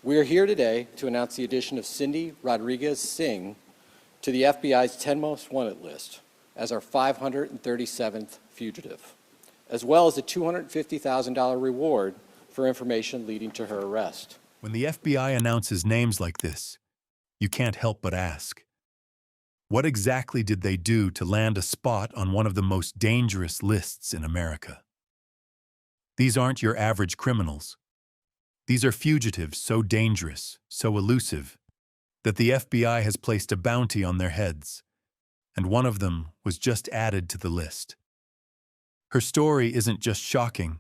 We are here today to announce the addition of Cindy Rodriguez Singh to the FBI's 10 Most Wanted list as our 537th fugitive, as well as a $250,000 reward for information leading to her arrest. When the FBI announces names like this, you can't help but ask, what exactly did they do to land a spot on one of the most dangerous lists in America? These aren't your average criminals. These are fugitives so dangerous, so elusive, that the FBI has placed a bounty on their heads, and one of them was just added to the list. Her story isn't just shocking,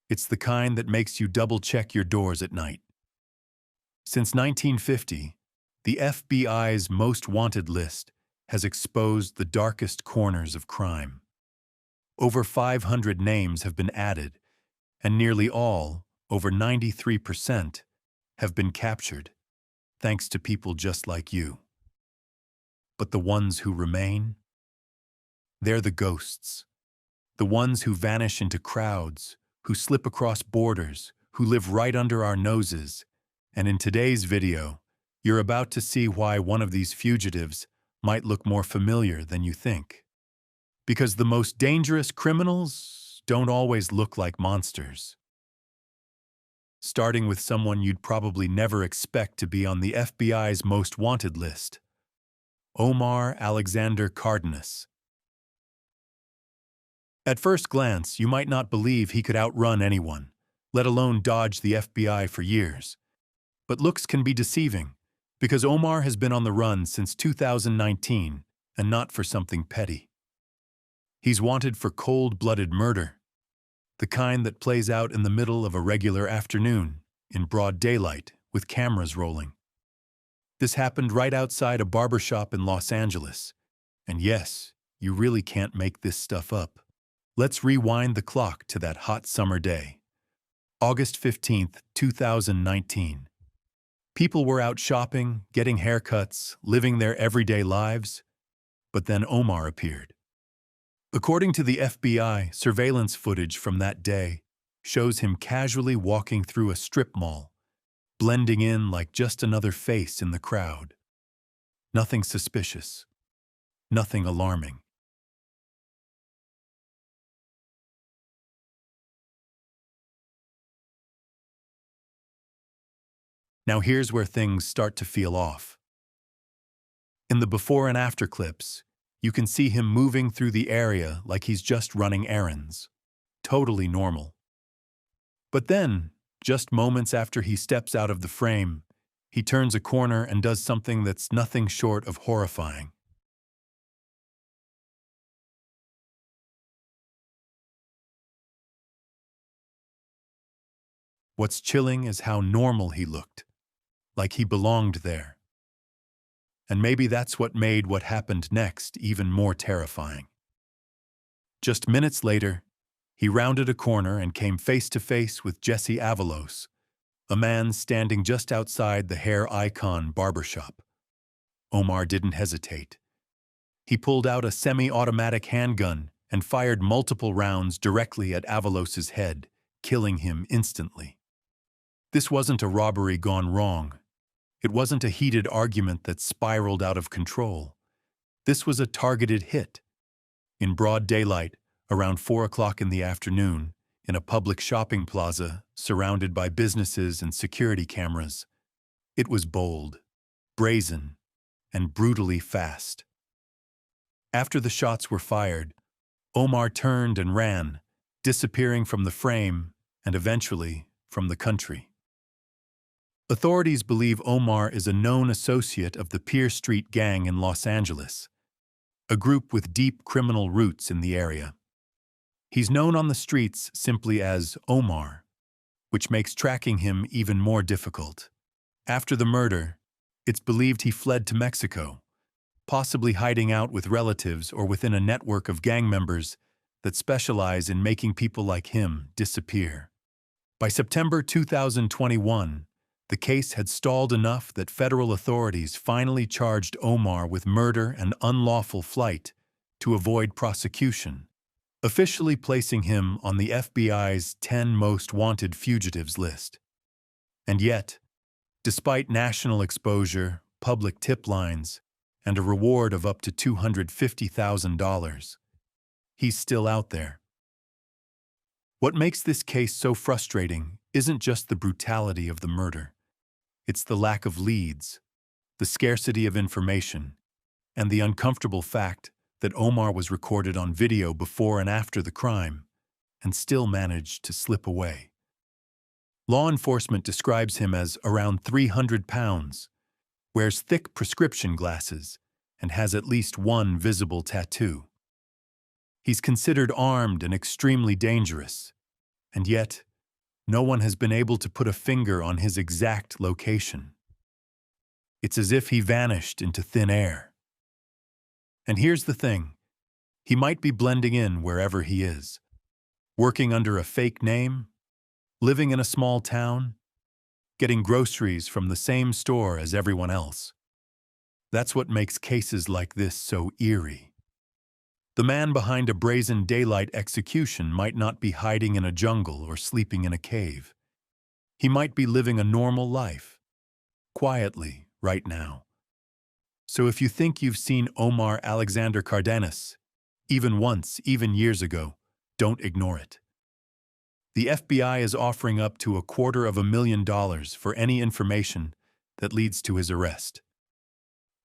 it's the kind that makes you double-check your doors at night. Since 1950, the FBI's Most Wanted list has exposed the darkest corners of crime. Over 500 names have been added, and nearly all, over 93%, have been captured, thanks to people just like you. But the ones who remain? They're the ghosts. The ones who vanish into crowds, who slip across borders, who live right under our noses. And in today's video, you're about to see why one of these fugitives might look more familiar than you think. Because the most dangerous criminals don't always look like monsters. Starting with someone you'd probably never expect to be on the FBI's Most Wanted list, Omar Alexander Cardenas. At first glance, you might not believe he could outrun anyone, let alone dodge the FBI for years. But looks can be deceiving, because Omar has been on the run since 2019, and not for something petty. He's wanted for cold-blooded murder, the kind that plays out in the middle of a regular afternoon, in broad daylight, with cameras rolling. This happened right outside a barbershop in Los Angeles. And yes, you really can't make this stuff up. Let's rewind the clock to that hot summer day. August 15th, 2019. People were out shopping, getting haircuts, living their everyday lives. But then Omar appeared. According to the FBI, surveillance footage from that day shows him casually walking through a strip mall, blending in like just another face in the crowd. Nothing suspicious, nothing alarming. Now here's where things start to feel off. In the before and after clips, you can see him moving through the area like he's just running errands. Totally normal. But then, just moments after he steps out of the frame, he turns a corner and does something that's nothing short of horrifying. What's chilling is how normal he looked, like he belonged there. And maybe that's what made what happened next even more terrifying. Just minutes later, he rounded a corner and came face to face with Jesse Avalos, a man standing just outside the Hair Icon barbershop. Omar didn't hesitate. He pulled out a semi-automatic handgun and fired multiple rounds directly at Avalos's head, killing him instantly. This wasn't a robbery gone wrong. It wasn't a heated argument that spiraled out of control. This was a targeted hit. In broad daylight, around 4 o'clock in the afternoon, in a public shopping plaza surrounded by businesses and security cameras. It was bold, brazen, and brutally fast. After the shots were fired, Omar turned and ran, disappearing from the frame and eventually from the country. Authorities believe Omar is a known associate of the Pier Street Gang in Los Angeles, a group with deep criminal roots in the area. He's known on the streets simply as Omar, which makes tracking him even more difficult. After the murder, it's believed he fled to Mexico, possibly hiding out with relatives or within a network of gang members that specialize in making people like him disappear. By September 2021, the case had stalled enough that federal authorities finally charged Omar with murder and unlawful flight to avoid prosecution, officially placing him on the FBI's 10 Most Wanted Fugitives list. And yet, Despite national exposure, public tip lines, and a reward of up to $250,000, he's still out there. What makes this case so frustrating isn't just the brutality of the murder. It's the lack of leads, the scarcity of information, and the uncomfortable fact that Omar was recorded on video before and after the crime and still managed to slip away. Law enforcement describes him as around 300 pounds, wears thick prescription glasses, and has at least one visible tattoo. He's considered armed and extremely dangerous, and yet, no one has been able to put a finger on his exact location. It's as if he vanished into thin air. And here's the thing, he might be blending in wherever he is, working under a fake name, living in a small town, getting groceries from the same store as everyone else. That's what makes cases like this so eerie. The man behind a brazen daylight execution might not be hiding in a jungle or sleeping in a cave. He might be living a normal life, quietly, right now. So if you think you've seen Omar Alexander Cardenas, even once, even years ago, don't ignore it. The FBI is offering up to $250,000 for any information that leads to his arrest.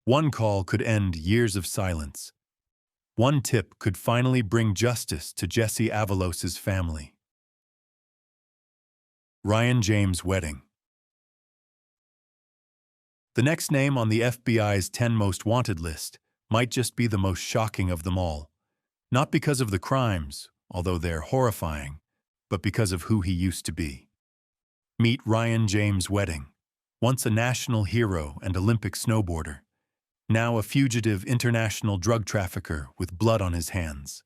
One call could end years of silence. One tip could finally bring justice to Jesse Avalos's family. Ryan James' wedding. The next name on the FBI's 10 most wanted list might just be the most shocking of them all, not because of the crimes, although they're horrifying, but because of who he used to be. Meet Ryan James' Wedding, once a national hero and Olympic snowboarder, now a fugitive international drug trafficker with blood on his hands.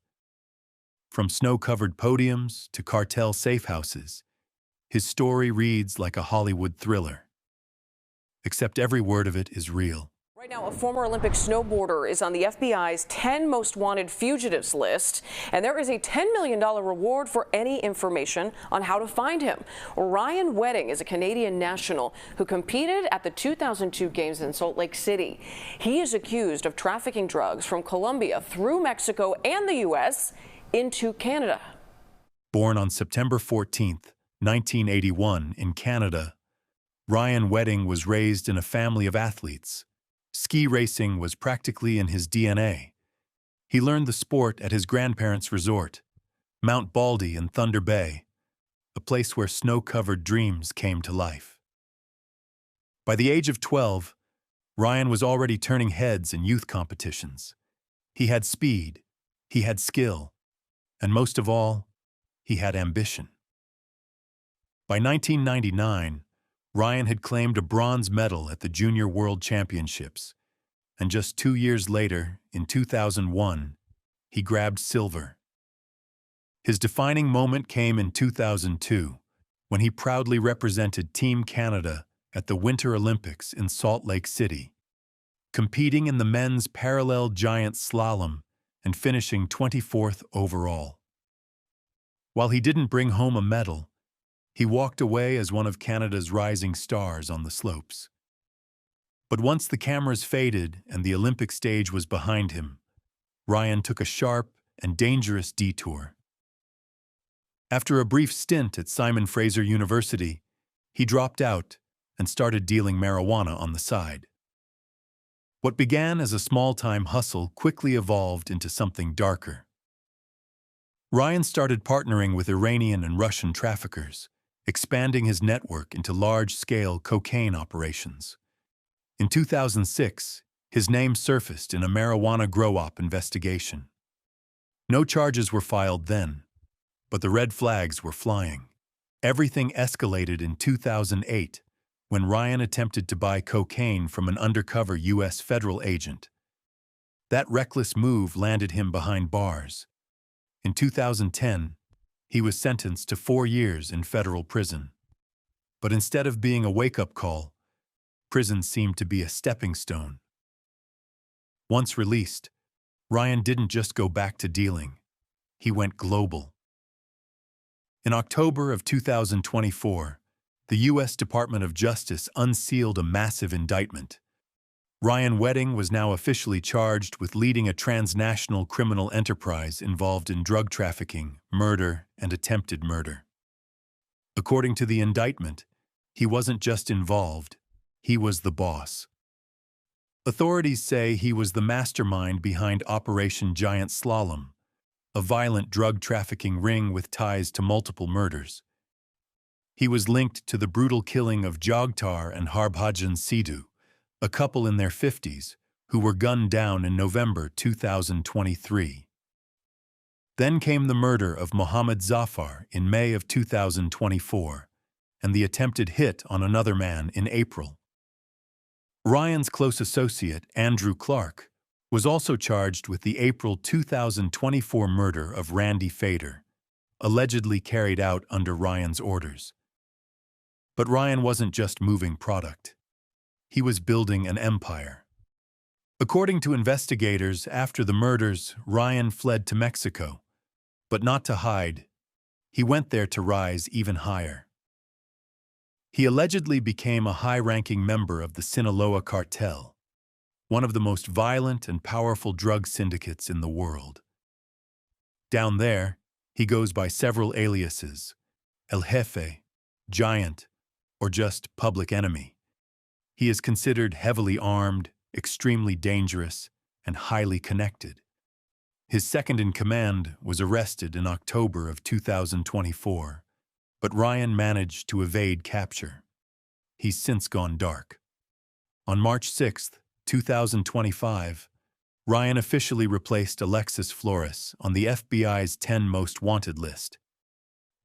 From snow-covered podiums to cartel safe houses, his story reads like a Hollywood thriller. Except every word of it is real. Right now, a former Olympic snowboarder is on the FBI's 10 most wanted fugitives list, and there is a $10 million reward for any information on how to find him. Ryan Wedding is a Canadian national who competed at the 2002 Games in Salt Lake City. He is accused of trafficking drugs from Colombia through Mexico and the U.S. into Canada. Born on September 14, 1981, in Canada, Ryan Wedding was raised in a family of athletes. Ski racing was practically in his DNA. He learned the sport at his grandparents' resort, Mount Baldy in Thunder Bay, a place where snow-covered dreams came to life. By the age of 12, Ryan was already turning heads in youth competitions. He had speed, he had skill, and most of all, he had ambition. By 1999, Ryan had claimed a bronze medal at the Junior World Championships, and just 2 years later, in 2001, he grabbed silver. His defining moment came in 2002, when he proudly represented Team Canada at the Winter Olympics in Salt Lake City, competing in the men's parallel giant slalom and finishing 24th overall. While he didn't bring home a medal, he walked away as one of Canada's rising stars on the slopes. But once the cameras faded and the Olympic stage was behind him, Ryan took a sharp and dangerous detour. After a brief stint at Simon Fraser University, he dropped out and started dealing marijuana on the side. What began as a small-time hustle quickly evolved into something darker. Ryan started partnering with Iranian and Russian traffickers, expanding his network into large-scale cocaine operations. In 2006, his name surfaced in a marijuana grow-op investigation. No charges were filed then, but the red flags were flying. Everything escalated in 2008 when Ryan attempted to buy cocaine from an undercover U.S. federal agent. That reckless move landed him behind bars. In 2010, he was sentenced to 4 years in federal prison. But instead of being a wake-up call, prison seemed to be a stepping stone. Once released, Ryan didn't just go back to dealing. He went global. In October of 2024, the U.S. Department of Justice unsealed a massive indictment. Ryan Wedding was now officially charged with leading a transnational criminal enterprise involved in drug trafficking, murder, and attempted murder. According to the indictment, he wasn't just involved, he was the boss. Authorities say he was the mastermind behind Operation Giant Slalom, a violent drug trafficking ring with ties to multiple murders. He was linked to the brutal killing of Jogtar and Harbhajan Sidhu, a couple in their 50s, who were gunned down in November 2023. Then came the murder of Mohammed Zafar in May of 2024, and the attempted hit on another man in April. Ryan's close associate, Andrew Clark, was also charged with the April 2024 murder of Randy Fader, allegedly carried out under Ryan's orders. But Ryan wasn't just moving product. He was building an empire. According to investigators, after the murders, Ryan fled to Mexico, but not to hide. He went there to rise even higher. He allegedly became a high-ranking member of the Sinaloa cartel, one of the most violent and powerful drug syndicates in the world. Down there, he goes by several aliases: El Jefe, Giant, or just Public Enemy. He is considered heavily armed, extremely dangerous, and highly connected. His second-in-command was arrested in October of 2024, but Ryan managed to evade capture. He's since gone dark. On March 6, 2025, Ryan officially replaced Alexis Flores on the FBI's 10 Most Wanted list.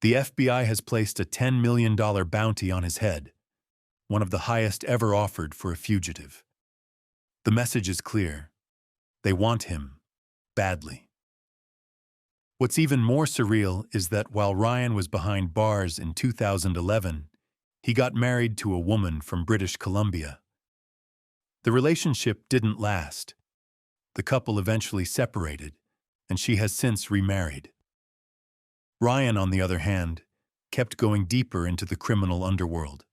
The FBI has placed a $10 million bounty on his head, one of the highest ever offered for a fugitive. The message is clear. They want him, badly. What's even more surreal is that while Ryan was behind bars in 2011, he got married to a woman from British Columbia. The relationship didn't last. The couple eventually separated, and she has since remarried. Ryan, on the other hand, kept going deeper into the criminal underworld.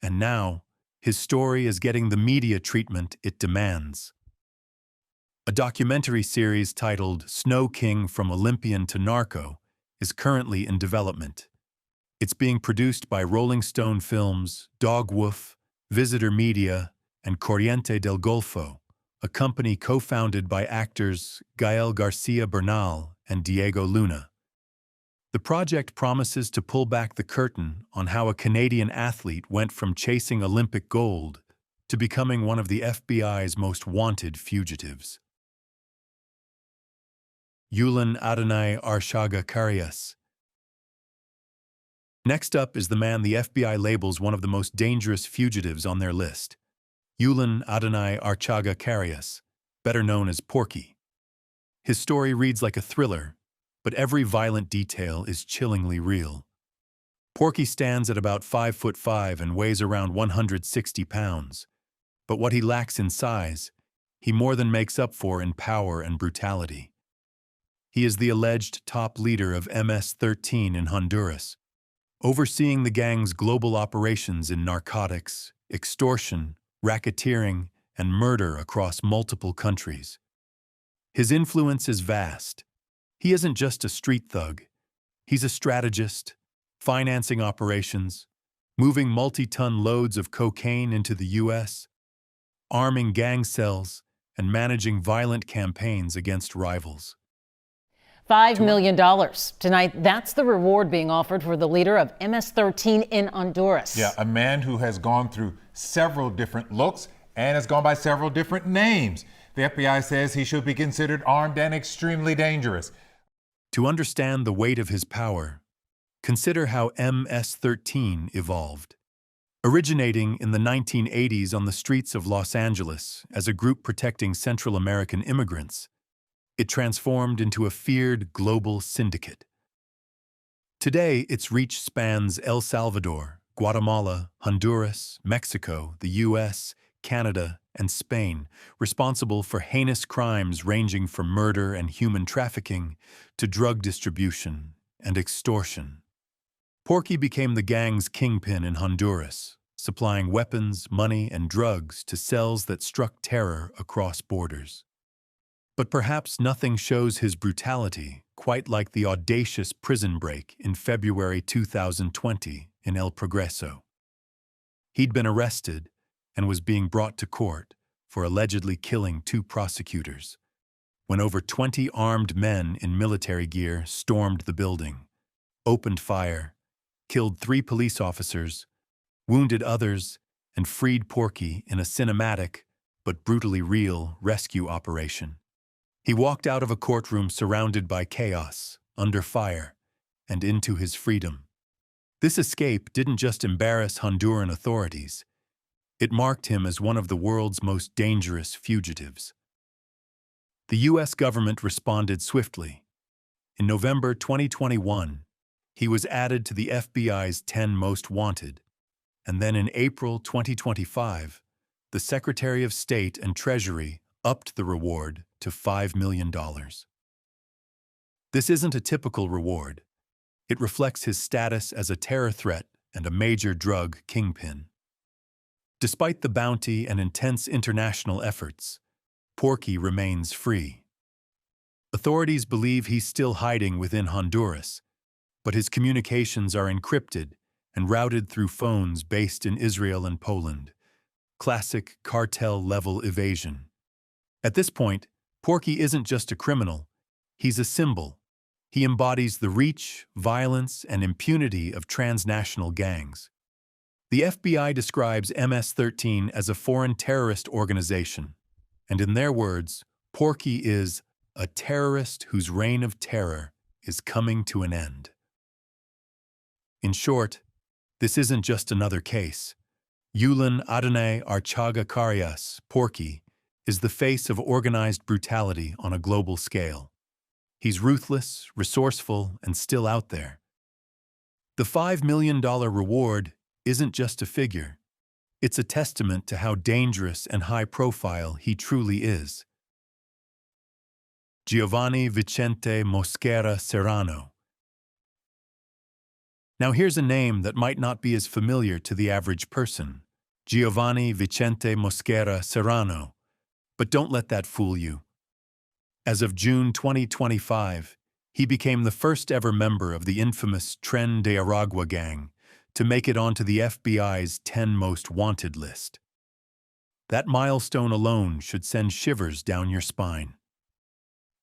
And now, his story is getting the media treatment it demands. A documentary series titled Snow King from Olympian to Narco is currently in development. It's being produced by Rolling Stone Films, Dog Wolf, Visitor Media, and Corriente del Golfo, a company co-founded by actors Gael Garcia Bernal and Diego Luna. The project promises to pull back the curtain on how a Canadian athlete went from chasing Olympic gold to becoming one of the FBI's most wanted fugitives. Yulan Adonai Archaga Carias. Next up is the man the FBI labels one of the most dangerous fugitives on their list, Yulan Adonai Archaga Carias, better known as Porky. His story reads like a thriller, but every violent detail is chillingly real. Porky stands at about 5'5" and weighs around 160 pounds, but what he lacks in size, he more than makes up for in power and brutality. He is the alleged top leader of MS-13 in Honduras, overseeing the gang's global operations in narcotics, extortion, racketeering, and murder across multiple countries. His influence is vast. He isn't just a street thug. He's a strategist, financing operations, moving multi-ton loads of cocaine into the U.S., arming gang cells, and managing violent campaigns against rivals. $5 million. Tonight, that's the reward being offered for the leader of MS-13 in Honduras. Yeah, a man who has gone through several different looks and has gone by several different names. The FBI says he should be considered armed and extremely dangerous. To understand the weight of his power, consider how MS-13 evolved. Originating in the 1980s on the streets of Los Angeles as a group protecting Central American immigrants, it transformed into a feared global syndicate. Today, its reach spans El Salvador, Guatemala, Honduras, Mexico, the U.S., Canada, and Spain, responsible for heinous crimes ranging from murder and human trafficking to drug distribution and extortion. Porky became the gang's kingpin in Honduras, supplying weapons, money, and drugs to cells that struck terror across borders. But perhaps nothing shows his brutality quite like the audacious prison break in February 2020 in El Progreso. He'd been arrested and was being brought to court for allegedly killing 2 prosecutors, when over 20 armed men in military gear stormed the building, opened fire, killed 3 police officers, wounded others, and freed Porky in a cinematic but brutally real rescue operation. He walked out of a courtroom surrounded by chaos, under fire, and into his freedom. This escape didn't just embarrass Honduran authorities. It marked him as one of the world's most dangerous fugitives. The U.S. government responded swiftly. In November 2021, he was added to the FBI's 10 Most Wanted, and then in April 2025, the Secretary of State and Treasury upped the reward to $5 million. This isn't a typical reward. It reflects his status as a terror threat and a major drug kingpin. Despite the bounty and intense international efforts, Porky remains free. Authorities believe he's still hiding within Honduras, but his communications are encrypted and routed through phones based in Israel and Poland. Classic cartel-level evasion. At this point, Porky isn't just a criminal, he's a symbol. He embodies the reach, violence, and impunity of transnational gangs. The FBI describes MS-13 as a foreign terrorist organization, and in their words, Porky is a terrorist whose reign of terror is coming to an end. In short, this isn't just another case. Yulan, Adonay, Archaga, Carias, Porky, is the face of organized brutality on a global scale. He's ruthless, resourceful, and still out there. The $5 million reward isn't just a figure. It's a testament to how dangerous and high-profile he truly is. Giovanni, Vicente, Mosquera, Serrano. Now here's a name that might not be as familiar to the average person. Giovanni, Vicente, Mosquera, Serrano. But don't let that fool you. As of June 2025, he became the first ever member of the infamous Tren de Aragua gang to make it onto the FBI's 10 Most Wanted list. That milestone alone should send shivers down your spine.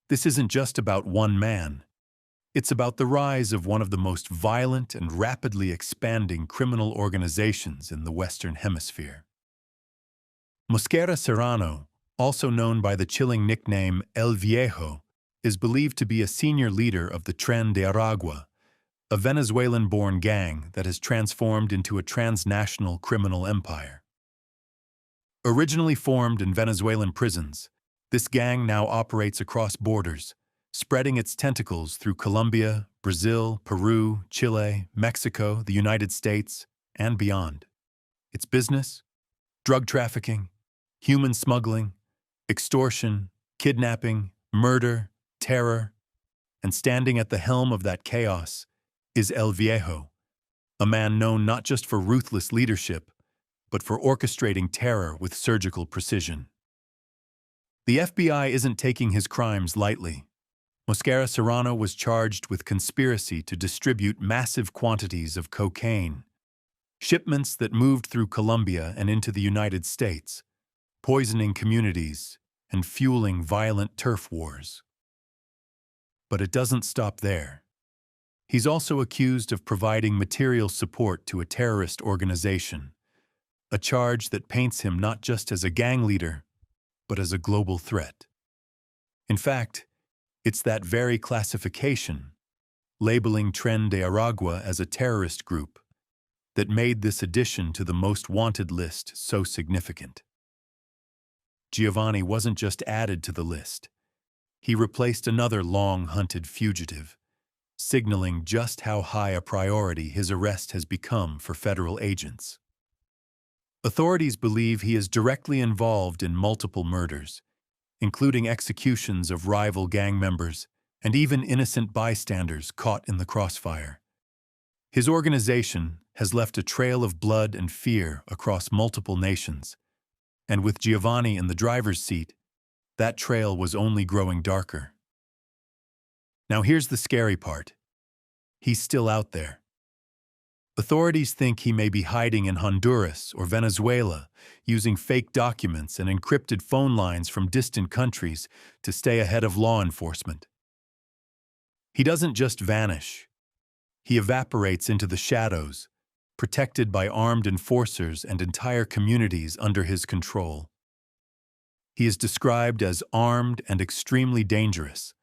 This isn't just about one man. It's about the rise of one of the most violent and rapidly expanding criminal organizations in the Western Hemisphere. Mosquera Serrano, also known by the chilling nickname El Viejo, is believed to be a senior leader of the Tren de Aragua, a Venezuelan-born gang that has transformed into a transnational criminal empire. Originally formed in Venezuelan prisons, this gang now operates across borders, spreading its tentacles through Colombia, Brazil, Peru, Chile, Mexico, the United States, and beyond. Its business? Drug trafficking, human smuggling, extortion, kidnapping, murder, terror, and standing at the helm of that chaos is El Viejo, a man known not just for ruthless leadership, but for orchestrating terror with surgical precision. The FBI isn't taking his crimes lightly. Mosquera Serrano was charged with conspiracy to distribute massive quantities of cocaine, shipments that moved through Colombia and into the United States, poisoning communities and fueling violent turf wars. But it doesn't stop there. He's also accused of providing material support to a terrorist organization, a charge that paints him not just as a gang leader, but as a global threat. In fact, it's that very classification, labeling Tren de Aragua as a terrorist group, that made this addition to the most wanted list so significant. Giovanni wasn't just added to the list. He replaced another long-hunted fugitive, signaling just how high a priority his arrest has become for federal agents. Authorities believe he is directly involved in multiple murders, including executions of rival gang members and even innocent bystanders caught in the crossfire. His organization has left a trail of blood and fear across multiple nations, and with Giovanni in the driver's seat, that trail was only growing darker. Now here's the scary part. He's still out there. Authorities think he may be hiding in Honduras or Venezuela, using fake documents and encrypted phone lines from distant countries to stay ahead of law enforcement. He doesn't just vanish. He evaporates into the shadows, protected by armed enforcers and entire communities under his control. He is described as armed and extremely dangerous,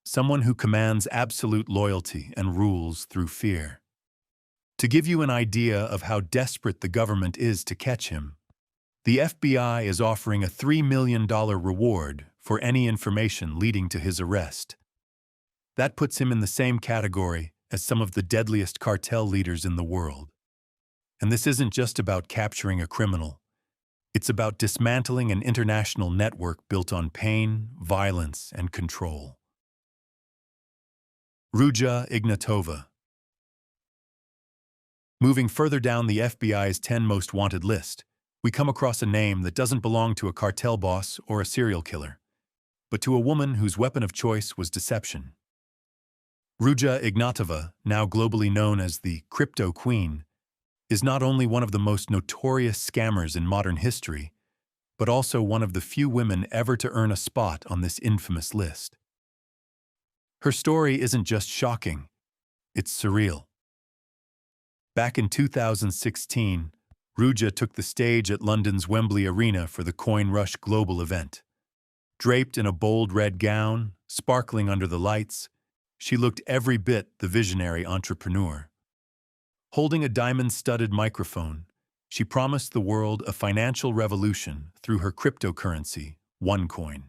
someone who commands absolute loyalty and rules through fear. To give you an idea of how desperate the government is to catch him, the FBI is offering a $3 million reward for any information leading to his arrest. That puts him in the same category as some of the deadliest cartel leaders in the world. And this isn't just about capturing a criminal. It's about dismantling an international network built on pain, violence, and control. Ruja Ignatova. Moving further down the FBI's 10 most wanted list, we come across a name that doesn't belong to a cartel boss or a serial killer, but to a woman whose weapon of choice was deception. Ruja Ignatova, now globally known as the Crypto Queen, is not only one of the most notorious scammers in modern history, but also one of the few women ever to earn a spot on this infamous list. Her story isn't just shocking, it's surreal. Back in 2016, Ruja took the stage at London's Wembley Arena for the Coin Rush Global event. Draped in a bold red gown, sparkling under the lights, she looked every bit the visionary entrepreneur. Holding a diamond-studded microphone, she promised the world a financial revolution through her cryptocurrency, OneCoin.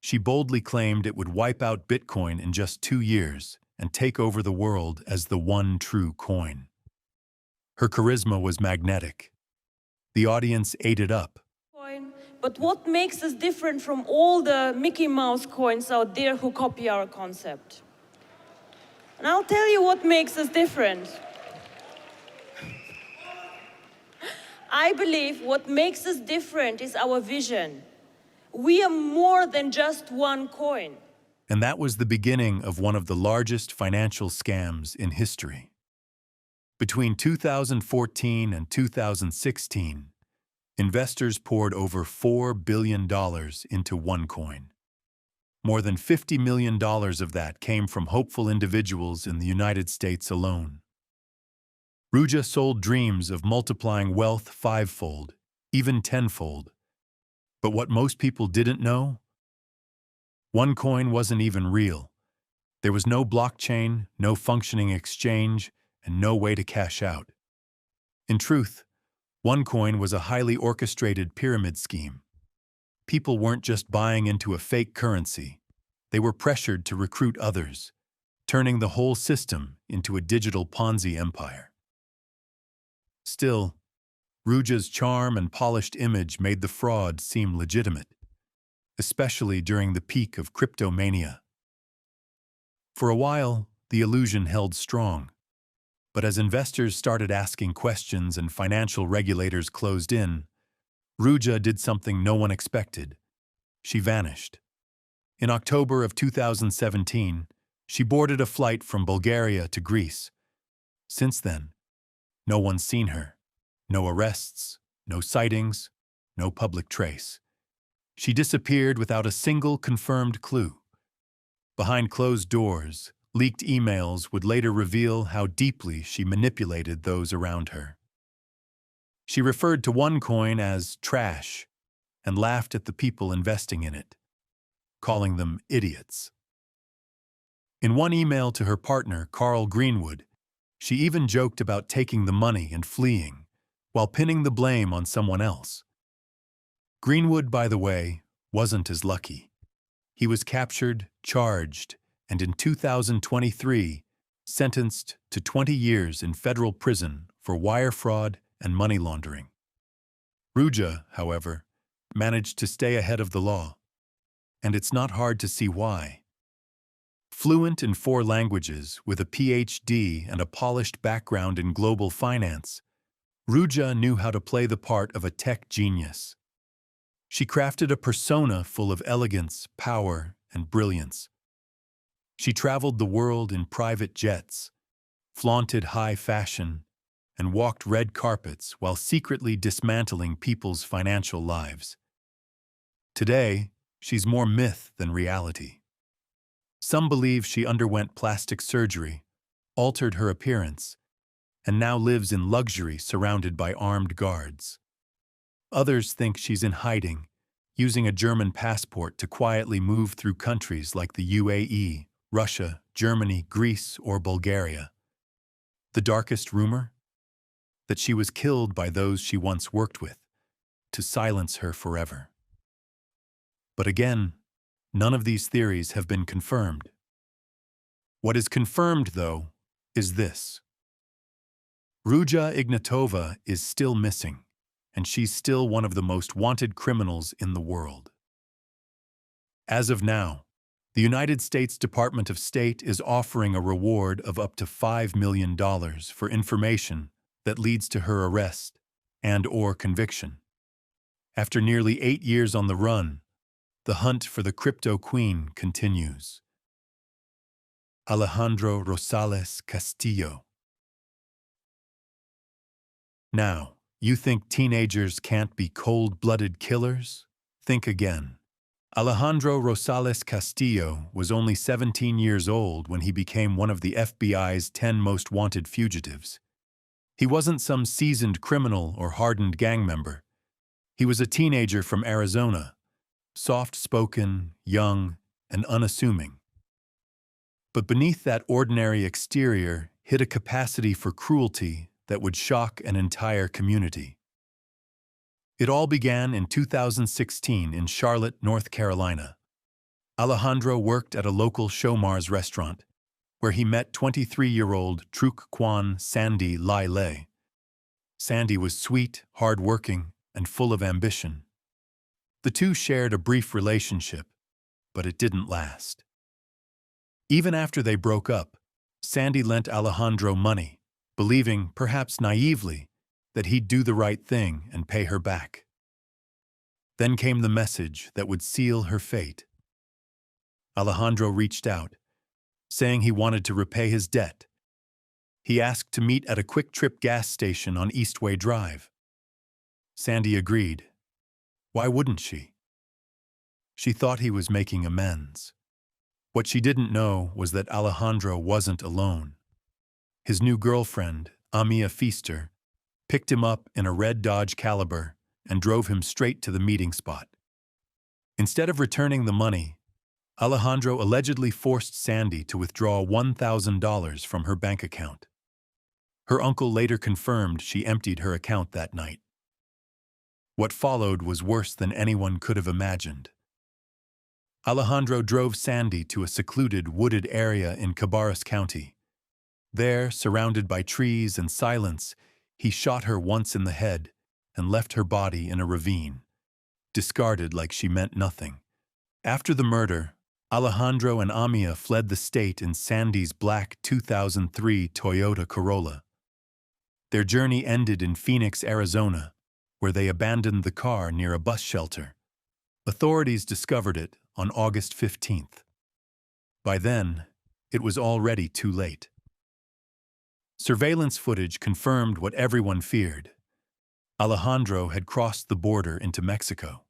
She boldly claimed it would wipe out Bitcoin in just 2 years and take over the world as the one true coin. Her charisma was magnetic. The audience ate it up. But what makes us different from all the Mickey Mouse coins out there who copy our concept? And I'll tell you what makes us different. I believe what makes us different is our vision. We are more than just one coin. And that was the beginning of one of the largest financial scams in history. Between 2014 and 2016, investors poured over $4 billion into OneCoin. More than $50 million of that came from hopeful individuals in the United States alone. Ruja sold dreams of multiplying wealth fivefold, even tenfold. But what most people didn't know? OneCoin wasn't even real. There was no blockchain, no functioning exchange, and no way to cash out. In truth, OneCoin was a highly orchestrated pyramid scheme. People weren't just buying into a fake currency. They were pressured to recruit others, turning the whole system into a digital Ponzi empire. Still, Ruja's charm and polished image made the fraud seem legitimate, especially during the peak of cryptomania. For a while, the illusion held strong. But as investors started asking questions and financial regulators closed in, Ruja did something no one expected. She vanished. In October of 2017, she boarded a flight from Bulgaria to Greece. Since then, no one's seen her. No arrests, no sightings, no public trace. She disappeared without a single confirmed clue. Behind closed doors, leaked emails would later reveal how deeply she manipulated those around her. She referred to OneCoin as trash and laughed at the people investing in it, calling them idiots. In one email to her partner, Carl Greenwood, she even joked about taking the money and fleeing, while pinning the blame on someone else. Greenwood, by the way, wasn't as lucky. He was captured, charged, and in 2023, sentenced to 20 years in federal prison for wire fraud and money laundering. Ruja, however, managed to stay ahead of the law, and it's not hard to see why. Fluent in 4 languages, with a PhD and a polished background in global finance, Ruja knew how to play the part of a tech genius. She crafted a persona full of elegance, power, and brilliance. She traveled the world in private jets, flaunted high fashion, and walked red carpets while secretly dismantling people's financial lives. Today, she's more myth than reality. Some believe she underwent plastic surgery, altered her appearance, and now lives in luxury surrounded by armed guards. Others think she's in hiding, using a German passport to quietly move through countries like the UAE, Russia, Germany, Greece, or Bulgaria. The darkest rumor? That she was killed by those she once worked with, to silence her forever. But again, none of these theories have been confirmed. What is confirmed, though, is this. Ruja Ignatova is still missing, and she's still one of the most wanted criminals in the world. As of now, the United States Department of State is offering a reward of up to $5 million for information that leads to her arrest and/or conviction. After nearly 8 years on the run, the hunt for the crypto queen continues. Alejandro Rosales Castillo. Now, you think teenagers can't be cold-blooded killers? Think again. Alejandro Rosales Castillo was only 17 years old when he became one of the FBI's 10 most wanted fugitives. He wasn't some seasoned criminal or hardened gang member. He was a teenager from Arizona, soft-spoken, young, and unassuming. But beneath that ordinary exterior hid a capacity for cruelty that would shock an entire community. It all began in 2016 in Charlotte, North Carolina. Alejandro worked at a local Showmars restaurant, where he met 23-year-old Truk Kwan Sandy Lai Lei. Sandy was sweet, hard-working, and full of ambition. The two shared a brief relationship, but it didn't last. Even after they broke up, Sandy lent Alejandro money, believing, perhaps naively, that he'd do the right thing and pay her back. Then came the message that would seal her fate. Alejandro reached out, saying he wanted to repay his debt. He asked to meet at a quick-trip gas station on Eastway Drive. Sandy agreed. Why wouldn't she? She thought he was making amends. What she didn't know was that Alejandro wasn't alone. His new girlfriend, Amia Feaster, picked him up in a red Dodge Caliber and drove him straight to the meeting spot. Instead of returning the money, Alejandro allegedly forced Sandy to withdraw $1,000 from her bank account. Her uncle later confirmed she emptied her account that night. What followed was worse than anyone could have imagined. Alejandro drove Sandy to a secluded, wooded area in Cabarrus County. There, surrounded by trees and silence, he shot her once in the head and left her body in a ravine, discarded like she meant nothing. After the murder, Alejandro and Amia fled the state in Sandy's black 2003 Toyota Corolla. Their journey ended in Phoenix, Arizona, where they abandoned the car near a bus shelter. Authorities discovered it on August 15th. By then, it was already too late. Surveillance footage confirmed what everyone feared. Alejandro had crossed the border into Mexico.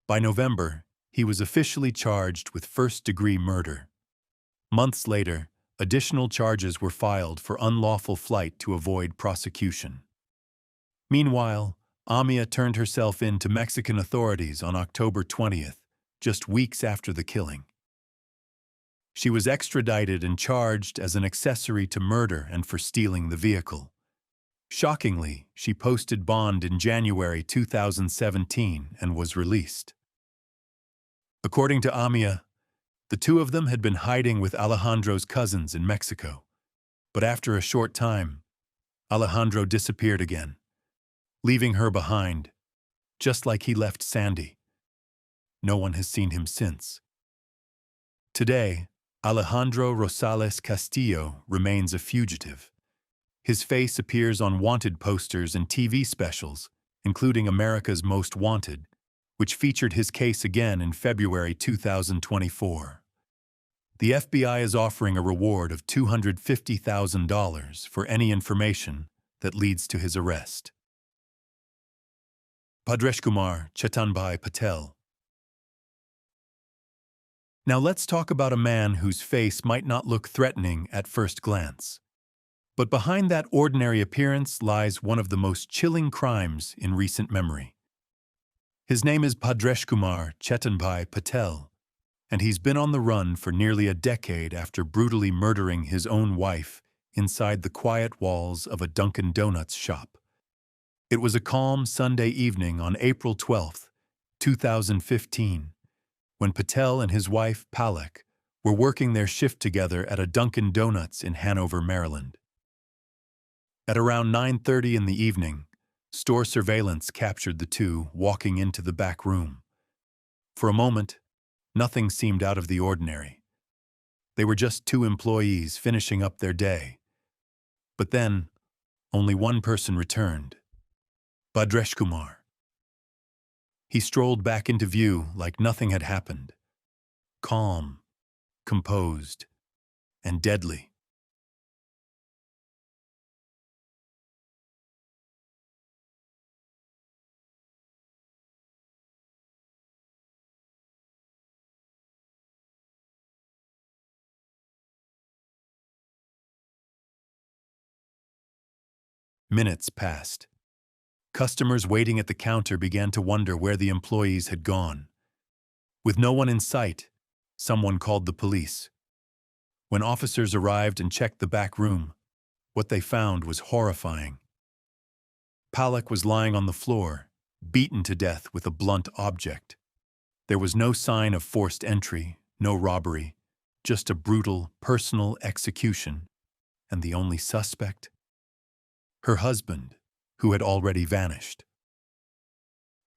By November, he was officially charged with first-degree murder. Months later, additional charges were filed for unlawful flight to avoid prosecution. Meanwhile, Amia turned herself in to Mexican authorities on October 20th, just weeks after the killing. She was extradited and charged as an accessory to murder and for stealing the vehicle. Shockingly, she posted bond in January 2017 and was released. According to Amia, the two of them had been hiding with Alejandro's cousins in Mexico. But after a short time, Alejandro disappeared again, leaving her behind, just like he left Sandy. No one has seen him since. Today, Alejandro Rosales Castillo remains a fugitive. His face appears on wanted posters and TV specials, including America's Most Wanted, which featured his case again in February 2024. The FBI is offering a reward of $250,000 for any information that leads to his arrest. Bhadreshkumar, Chetanbhai, Patel. Now let's talk about a man whose face might not look threatening at first glance. But behind that ordinary appearance lies one of the most chilling crimes in recent memory. His name is Bhadreshkumar Chetanbhai Patel, and he's been on the run for nearly a decade after brutally murdering his own wife inside the quiet walls of a Dunkin' Donuts shop. It was a calm Sunday evening on April 12, 2015, when Patel and his wife, Palak, were working their shift together at a Dunkin' Donuts in Hanover, Maryland. At around 9:30 in the evening, store surveillance captured the two walking into the back room. For a moment, nothing seemed out of the ordinary. They were just two employees finishing up their day. But then, only one person returned: Bhadreshkumar. He strolled back into view like nothing had happened. Calm, composed, and deadly. Minutes passed. Customers waiting at the counter began to wonder where the employees had gone. With no one in sight, someone called the police. When officers arrived and checked the back room, what they found was horrifying. Palak was lying on the floor, beaten to death with a blunt object. There was no sign of forced entry, no robbery, just a brutal, personal execution. And the only suspect? Her husband, who had already vanished.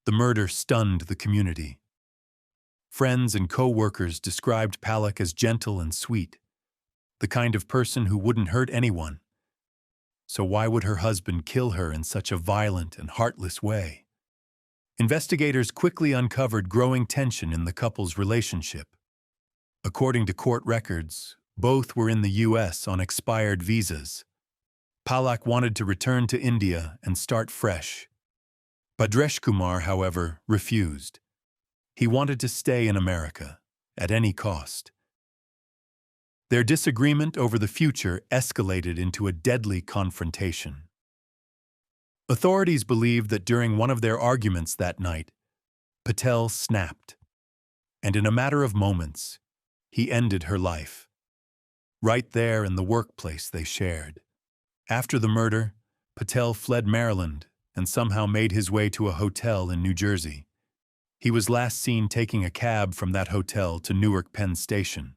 The murder stunned the community. Friends and co-workers described Palak as gentle and sweet, the kind of person who wouldn't hurt anyone. So why would her husband kill her in such a violent and heartless way? Investigators quickly uncovered growing tension in the couple's relationship. According to court records, both were in the U.S. on expired visas. Palak wanted to return to India and start fresh. Bhadreshkumar, however, refused. He wanted to stay in America, at any cost. Their disagreement over the future escalated into a deadly confrontation. Authorities believed that during one of their arguments that night, Patel snapped, and in a matter of moments, he ended her life. Right there in the workplace they shared. After the murder, Patel fled Maryland and somehow made his way to a hotel in New Jersey. He was last seen taking a cab from that hotel to Newark Penn Station.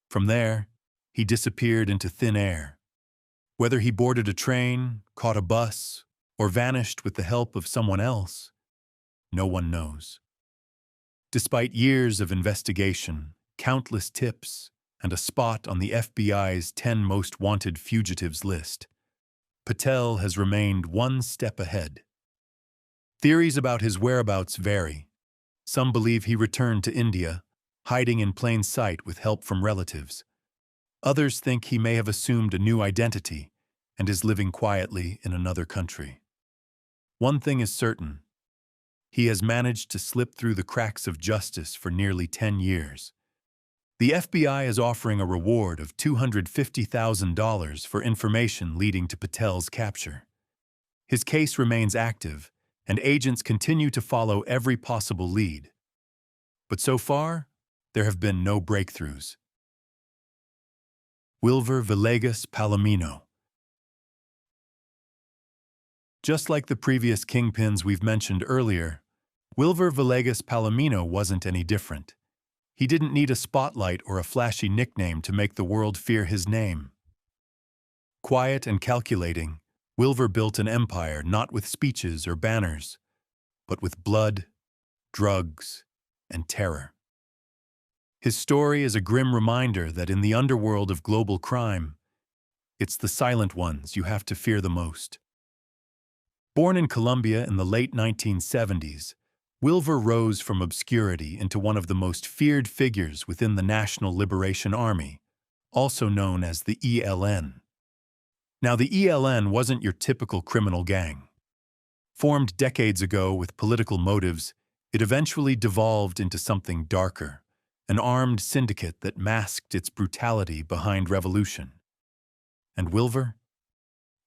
From there, he disappeared into thin air. Whether he boarded a train, caught a bus, or vanished with the help of someone else, no one knows. Despite years of investigation, countless tips, and a spot on the FBI's 10 most wanted fugitives list, Patel has remained one step ahead. Theories about his whereabouts vary. Some believe he returned to India, hiding in plain sight with help from relatives. Others think he may have assumed a new identity and is living quietly in another country. One thing is certain: he has managed to slip through the cracks of justice for nearly 10 years. The FBI is offering a reward of $250,000 for information leading to Patel's capture. His case remains active, and agents continue to follow every possible lead. But so far, there have been no breakthroughs. Wilver Villegas-Palomino. Just like the previous kingpins we've mentioned earlier, Wilver Villegas-Palomino wasn't any different. He didn't need a spotlight or a flashy nickname to make the world fear his name. Quiet and calculating, Wilver built an empire not with speeches or banners, but with blood, drugs, and terror. His story is a grim reminder that in the underworld of global crime, it's the silent ones you have to fear the most. Born in Colombia in the late 1970s, Wilver rose from obscurity into one of the most feared figures within the National Liberation Army, also known as the ELN. Now, the ELN wasn't your typical criminal gang. Formed decades ago with political motives, it eventually devolved into something darker, an armed syndicate that masked its brutality behind revolution. And Wilver?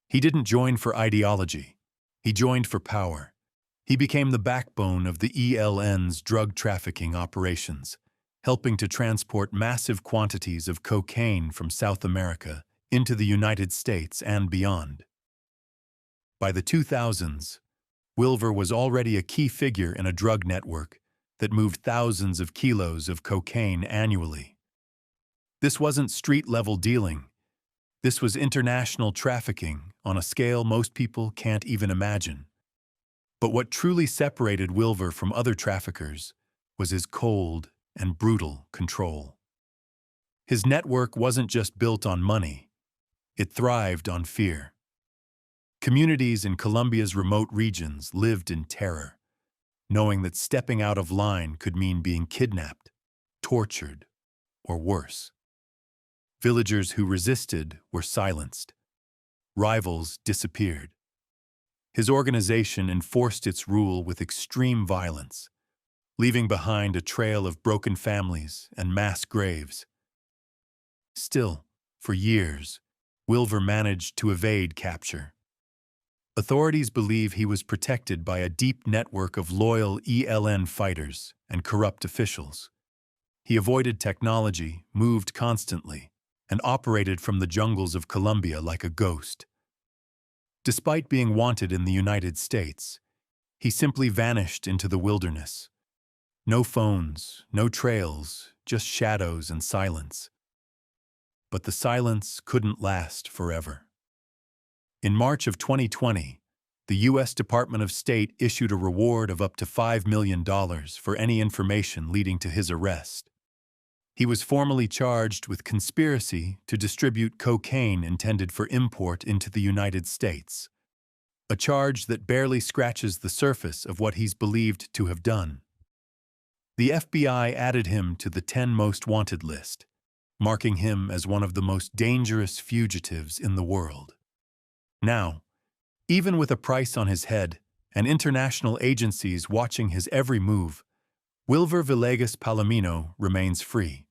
He didn't join for ideology. He joined for power. He became the backbone of the ELN's drug trafficking operations, helping to transport massive quantities of cocaine from South America into the United States and beyond. By the 2000s, Wilver was already a key figure in a drug network that moved thousands of kilos of cocaine annually. This wasn't street-level dealing. This was international trafficking on a scale most people can't even imagine. But what truly separated Wilver from other traffickers was his cold and brutal control. His network wasn't just built on money. It thrived on fear. Communities in Colombia's remote regions lived in terror, knowing that stepping out of line could mean being kidnapped, tortured, or worse. Villagers who resisted were silenced. Rivals disappeared. His organization enforced its rule with extreme violence, leaving behind a trail of broken families and mass graves. Still, for years, Wilver managed to evade capture. Authorities believe he was protected by a deep network of loyal ELN fighters and corrupt officials. He avoided technology, moved constantly, and operated from the jungles of Colombia like a ghost. Despite being wanted in the United States, he simply vanished into the wilderness. No phones, no trails, just shadows and silence. But the silence couldn't last forever. In March of 2020, the U.S. Department of State issued a reward of up to $5 million for any information leading to his arrest. He was formally charged with conspiracy to distribute cocaine intended for import into the United States, a charge that barely scratches the surface of what he's believed to have done. The FBI added him to the 10 most wanted list, marking him as one of the most dangerous fugitives in the world. Now, even with a price on his head and international agencies watching his every move, Wilver Villegas-Palomino remains free.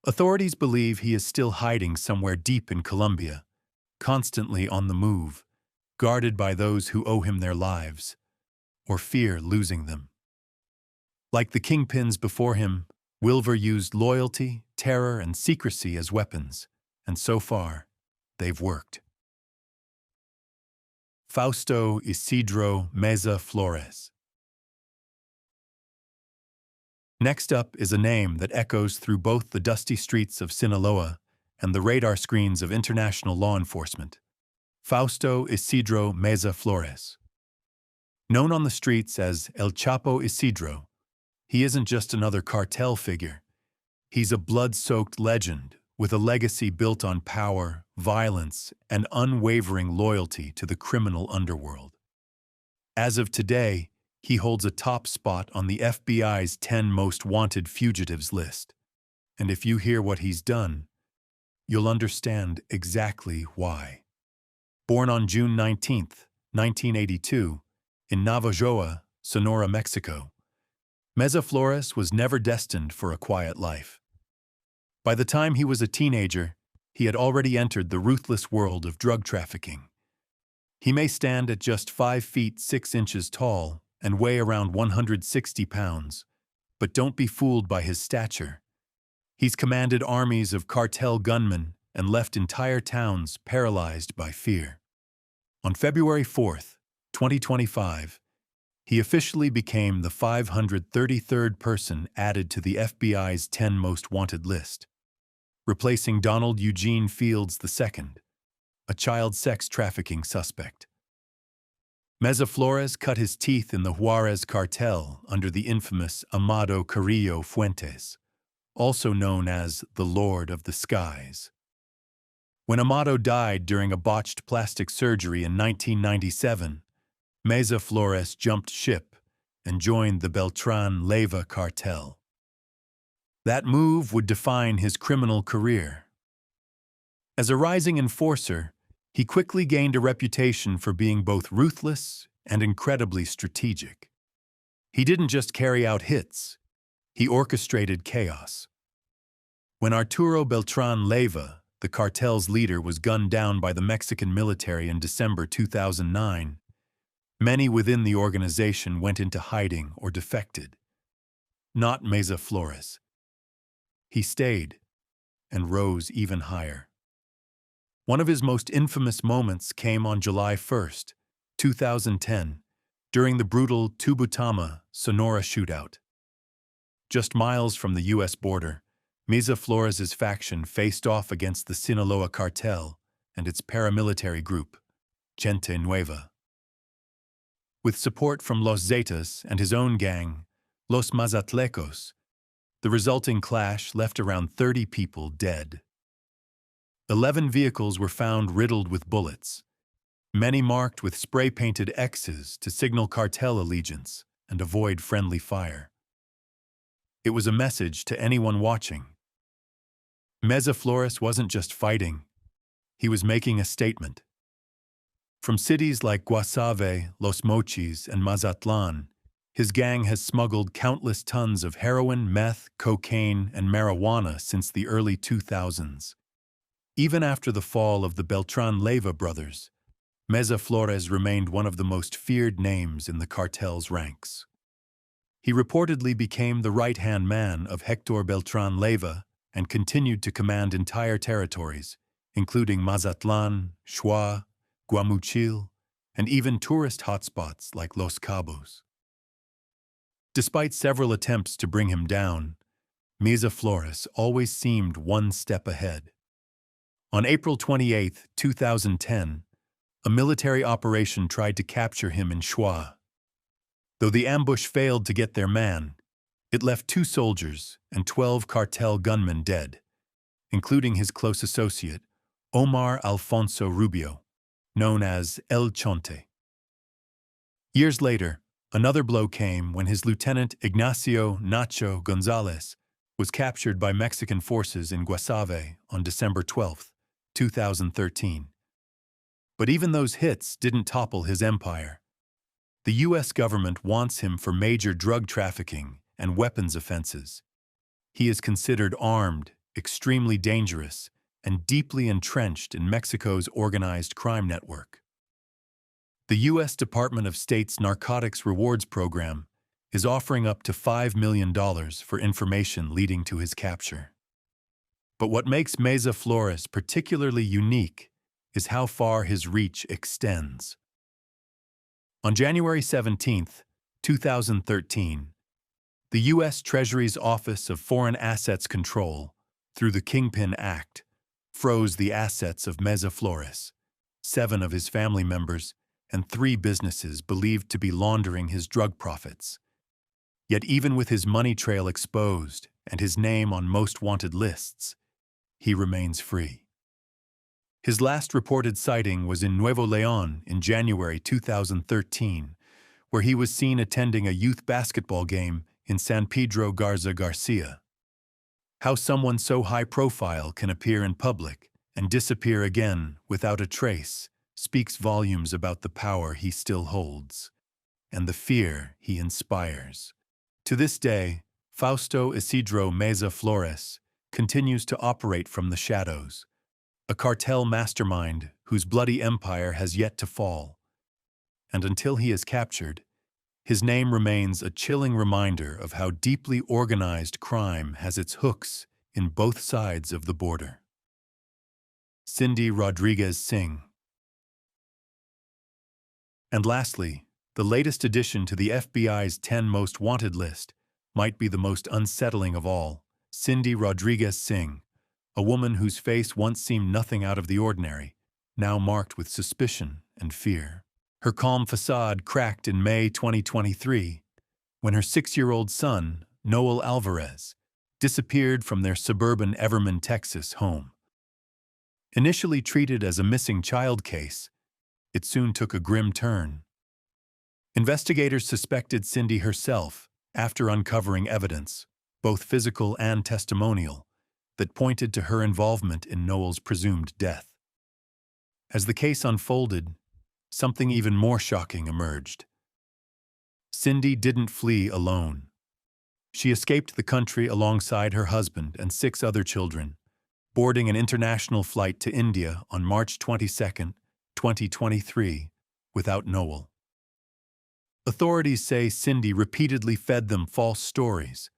Authorities believe he is still hiding somewhere deep in Colombia, constantly on the move, guarded by those who owe him their lives, or fear losing them. Like the kingpins before him, Wilver used loyalty, terror, and secrecy as weapons, and so far, they've worked. Fausto Isidro Meza-Flores. Next up is a name that echoes through both the dusty streets of Sinaloa and the radar screens of international law enforcement. Fausto Isidro Meza-Flores. Known on the streets as El Chapo Isidro, he isn't just another cartel figure. He's a blood-soaked legend with a legacy built on power, violence, and unwavering loyalty to the criminal underworld. As of today, he holds a top spot on the FBI's 10 most wanted fugitives list. And if you hear what he's done, you'll understand exactly why. Born on June 19, 1982, in Navojoa, Sonora, Mexico, Meza-Flores was never destined for a quiet life. By the time he was a teenager, he had already entered the ruthless world of drug trafficking. He may stand at just 5 feet 6 inches tall and weigh around 160 pounds, but don't be fooled by his stature. He's commanded armies of cartel gunmen and left entire towns paralyzed by fear. On February 4, 2025, he officially became the 533rd person added to the FBI's 10 most wanted list, replacing Donald Eugene Fields II, a child sex trafficking suspect. Meza-Flores cut his teeth in the Juarez cartel under the infamous Amado Carrillo Fuentes, also known as the Lord of the Skies. When Amado died during a botched plastic surgery in 1997, Meza-Flores jumped ship and joined the Beltran Leyva cartel. That move would define his criminal career. As a rising enforcer, he quickly gained a reputation for being both ruthless and incredibly strategic. He didn't just carry out hits, he orchestrated chaos. When Arturo Beltran Leyva, the cartel's leader, was gunned down by the Mexican military in December 2009, many within the organization went into hiding or defected. Not Meza-Flores. He stayed and rose even higher. One of his most infamous moments came on July 1, 2010, during the brutal Tubutama, Sonora shootout. Just miles from the U.S. border, Meza-Flores' faction faced off against the Sinaloa cartel and its paramilitary group, Gente Nueva. With support from Los Zetas and his own gang, Los Mazatlecos, the resulting clash left around 30 people dead. 11 vehicles were found riddled with bullets, many marked with spray-painted X's to signal cartel allegiance and avoid friendly fire. It was a message to anyone watching. Meza-Flores wasn't just fighting, he was making a statement. From cities like Guasave, Los Mochis, and Mazatlan, his gang has smuggled countless tons of heroin, meth, cocaine, and marijuana since the early 2000s. Even after the fall of the Beltran Leyva brothers, Meza-Flores remained one of the most feared names in the cartel's ranks. He reportedly became the right-hand man of Hector Beltran Leyva and continued to command entire territories, including Mazatlan, Xua, Guamuchil, and even tourist hotspots like Los Cabos. Despite several attempts to bring him down, Meza-Flores always seemed one step ahead. On April 28, 2010, a military operation tried to capture him in Xua. Though the ambush failed to get their man, it left 2 soldiers and 12 cartel gunmen dead, including his close associate, Omar Alfonso Rubio, known as El Chonte. Years later, another blow came when his lieutenant Ignacio Nacho Gonzalez was captured by Mexican forces in Guasave on December 12, 2013. But even those hits didn't topple his empire. The U.S. government wants him for major drug trafficking and weapons offenses. He is considered armed, extremely dangerous, and deeply entrenched in Mexico's organized crime network. The U.S. Department of State's Narcotics Rewards Program is offering up to $5 million for information leading to his capture. But what makes Meza-Flores particularly unique is how far his reach extends. On January 17, 2013, the U.S. Treasury's Office of Foreign Assets Control, through the Kingpin Act, froze the assets of Meza-Flores, 7 of his family members, and 3 businesses believed to be laundering his drug profits. Yet even with his money trail exposed and his name on most wanted lists, he remains free. His last reported sighting was in Nuevo León in January 2013, where he was seen attending a youth basketball game in San Pedro Garza Garcia. How someone so high-profile can appear in public and disappear again without a trace speaks volumes about the power he still holds and the fear he inspires. To this day, Fausto Isidro Meza-Flores continues to operate from the shadows, a cartel mastermind whose bloody empire has yet to fall. And until he is captured, his name remains a chilling reminder of how deeply organized crime has its hooks in both sides of the border. Cindy Rodriguez Singh. And lastly, the latest addition to the FBI's 10 most wanted list might be the most unsettling of all, Cindy Rodriguez Singh, a woman whose face once seemed nothing out of the ordinary, now marked with suspicion and fear. Her calm facade cracked in May 2023, when her 6-year-old son, Noel Alvarez, disappeared from their suburban Everman, Texas home. Initially treated as a missing child case, it soon took a grim turn. Investigators suspected Cindy herself after uncovering evidence, both physical and testimonial, that pointed to her involvement in Noel's presumed death. As the case unfolded, something even more shocking emerged. Cindy didn't flee alone. She escaped the country alongside her husband and 6 other children, boarding an international flight to India on March 22, 2023, without Noel. Authorities say Cindy repeatedly fed them false stories,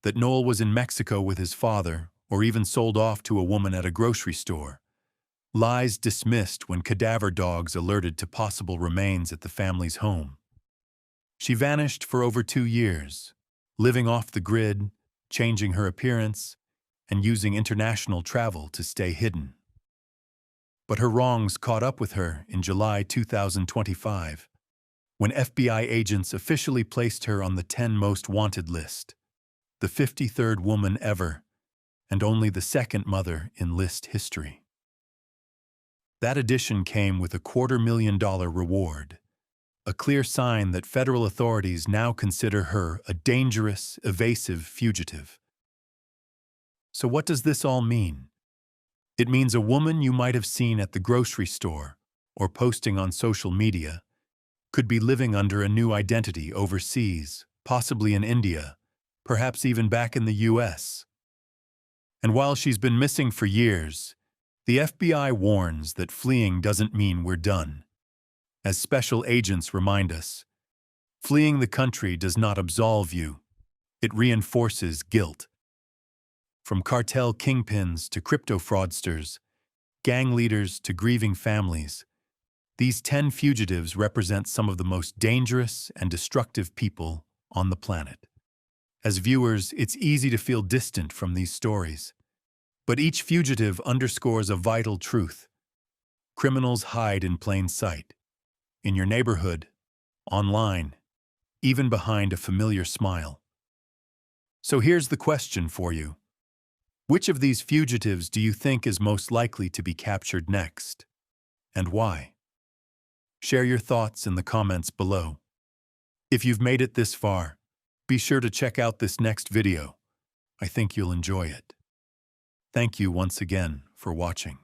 that Noel was in Mexico with his father or even sold off to a woman at a grocery store. Lies dismissed when cadaver dogs alerted to possible remains at the family's home. She vanished for over 2 years, living off the grid, changing her appearance, and using international travel to stay hidden. But her wrongs caught up with her in July 2025, when FBI agents officially placed her on the 10 most wanted list, the 53rd woman ever, and only the 2nd mother in list history. That addition came with a $250,000 reward, a clear sign that federal authorities now consider her a dangerous, evasive fugitive. So what does this all mean? It means a woman you might have seen at the grocery store or posting on social media could be living under a new identity overseas, possibly in India, perhaps even back in the US. And while she's been missing for years, the FBI warns that fleeing doesn't mean we're done. As special agents remind us, fleeing the country does not absolve you. It reinforces guilt. From cartel kingpins to crypto fraudsters, gang leaders to grieving families, these 10 fugitives represent some of the most dangerous and destructive people on the planet. As viewers, it's easy to feel distant from these stories. But each fugitive underscores a vital truth. Criminals hide in plain sight. In your neighborhood, online, even behind a familiar smile. So here's the question for you. Which of these fugitives do you think is most likely to be captured next? And why? Share your thoughts in the comments below. If you've made it this far, be sure to check out this next video. I think you'll enjoy it. Thank you once again for watching.